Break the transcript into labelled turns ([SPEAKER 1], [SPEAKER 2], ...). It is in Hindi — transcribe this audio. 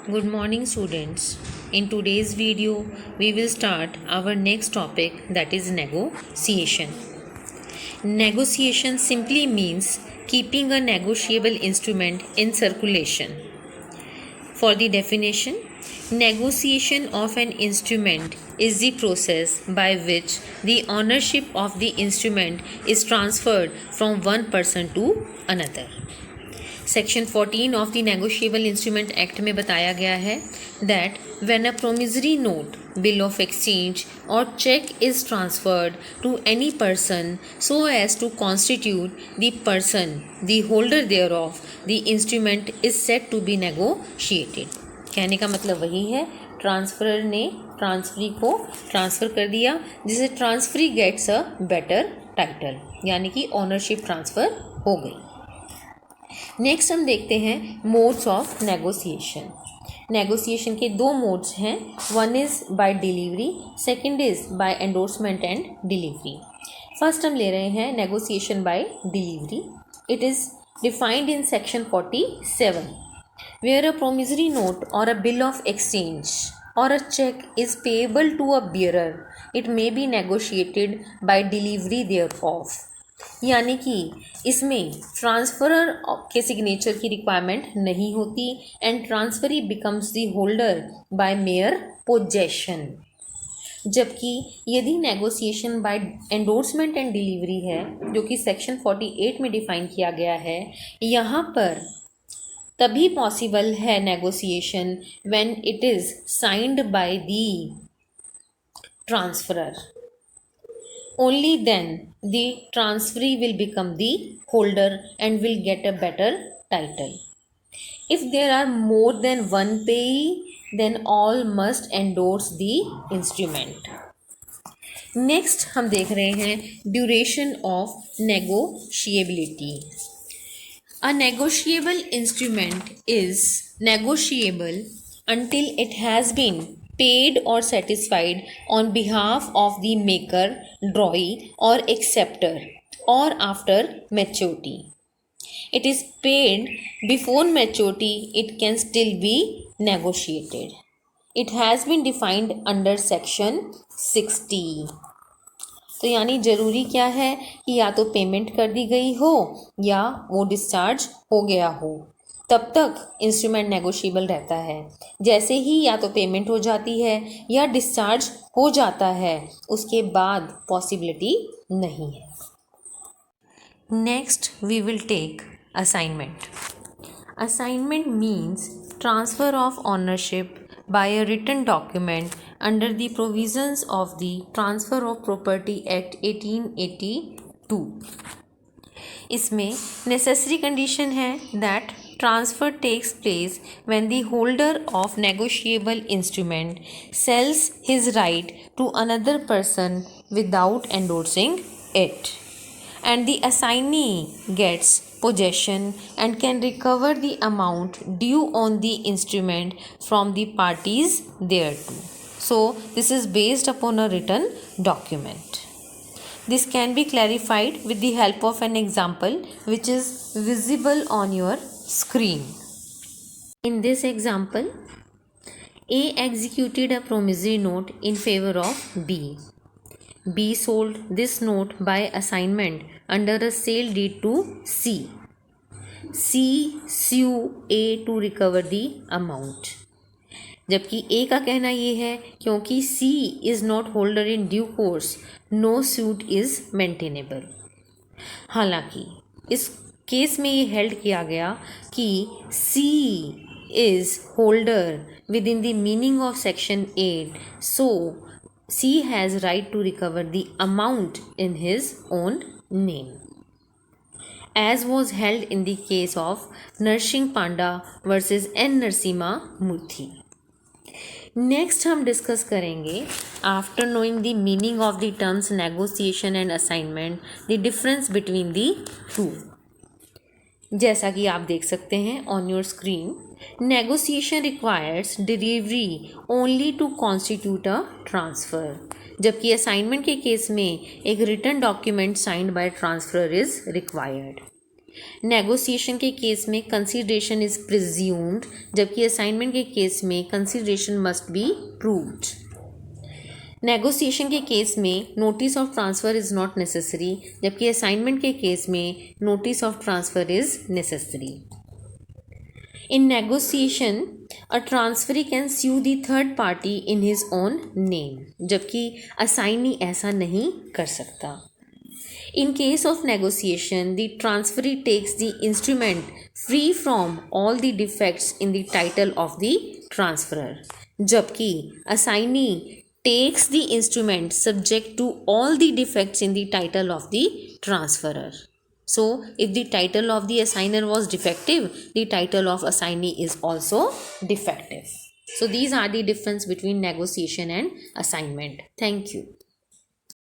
[SPEAKER 1] Good morning, students. In today's video, we will start our next topic, that is negotiation. Negotiation simply means keeping a negotiable instrument in circulation. For the definition, negotiation of an instrument is the process by which the ownership of the instrument is transferred from one person to another. Section 14 of the negotiable instrument act में बताया गया है that when a promissory note, bill of exchange और cheque is transferred to any person so as to constitute the person the holder thereof the instrument is said to be negotiated. कहने का मतलब वही है, ट्रांसफरर ने ट्रांसफरी को ट्रांसफ़र कर दिया, जिसे transferee gets a better title, यानी कि ओनरशिप ट्रांसफ़र हो गई। नेक्स्ट हम देखते हैं मोड्स ऑफ नेगोशिएशन। नेगोशिएशन के दो मोड्स हैं, one is by delivery, second is by endorsement and delivery. First हम ले रहे हैं negotiation by delivery. It is defined in section 47 where a promissory note और a bill of exchange or a check is payable to a bearer, it may be negotiated by delivery thereof। यानी कि इसमें ट्रांसफरर के सिग्नेचर की रिक्वायरमेंट नहीं होती and transferee becomes the holder by mere possession. जबकि यदि negotiation by endorsement and delivery है, जो कि सेक्शन 48 में डिफाइन किया गया है, यहाँ पर तभी पॉसिबल है negotiation when it is signed by the transferor. Only then the transferee will become the holder and will get a better title. If there are more than one payee, then all must endorse the instrument. Next हम देख रहे हैं duration of negotiability. A negotiable instrument is negotiable until it has been paid or satisfied on behalf of the maker, drawee or acceptor, or after maturity. It is paid before maturity, it can still be negotiated. It has been defined under section 60. तो यानी ज़रूरी क्या है कि या तो पेमेंट कर दी गई हो या वो डिस्चार्ज हो गया हो, तब तक इंस्ट्रूमेंट नेगोशिएबल रहता है। जैसे ही या तो पेमेंट हो जाती है या डिस्चार्ज हो जाता है, उसके बाद पॉसिबिलिटी नहीं है। Next we will take assignment. Assignment means transfer of ownership by a written document under the provisions of the Transfer of Property Act 1882। इसमें नेसेसरी कंडीशन है that transfer takes place when the holder of negotiable instrument sells his right to another person without endorsing it, and the assignee gets possession and can recover the amount due on the instrument from the parties thereto. So this is based upon a written document. This can be clarified with the help of an example which is visible on your screen. In this example, A executed a promissory note in favor of B. B sold this note by assignment under a sale deed to C. C sue A to recover the amount. जबकि A का कहना ये है क्योंकि C is not holder in due course, no suit is maintainable। हालांकि इस केस में ये हेल्ड किया गया कि C is holder within the meaning of section 8, so C has right to recover the amount in his own name, as was held in the case of Narsingh Panda versus N. Narasimha Murthy। Next हम डिस्कस करेंगे after knowing the meaning of the terms negotiation and assignment, the difference between the two. जैसा कि आप देख सकते हैं on your screen, negotiation requires delivery only to constitute a transfer, जबकि असाइनमेंट के केस में एक written document signed by transferor is required. Negotiation के केस में कंसीडरेशन इज प्रिज्यूम्ड, जबकि असाइनमेंट के केस में consideration must be proved. Negotiation के केस में notice of transfer is not necessary, जबकि असाइनमेंट के केस में notice of transfer is necessary. In negotiation a transferee can sue the third party in his own name, जबकि असाइनी ऐसा नहीं कर सकता। In case of negotiation, the transferee takes the instrument free from all the defects in the title of the transferor, जबकि assignee takes the instrument subject to all the defects in the title of the transferor. So, if the title of the assigner was defective, the title of assignee is also defective. So, these are the difference between negotiation and assignment. Thank you.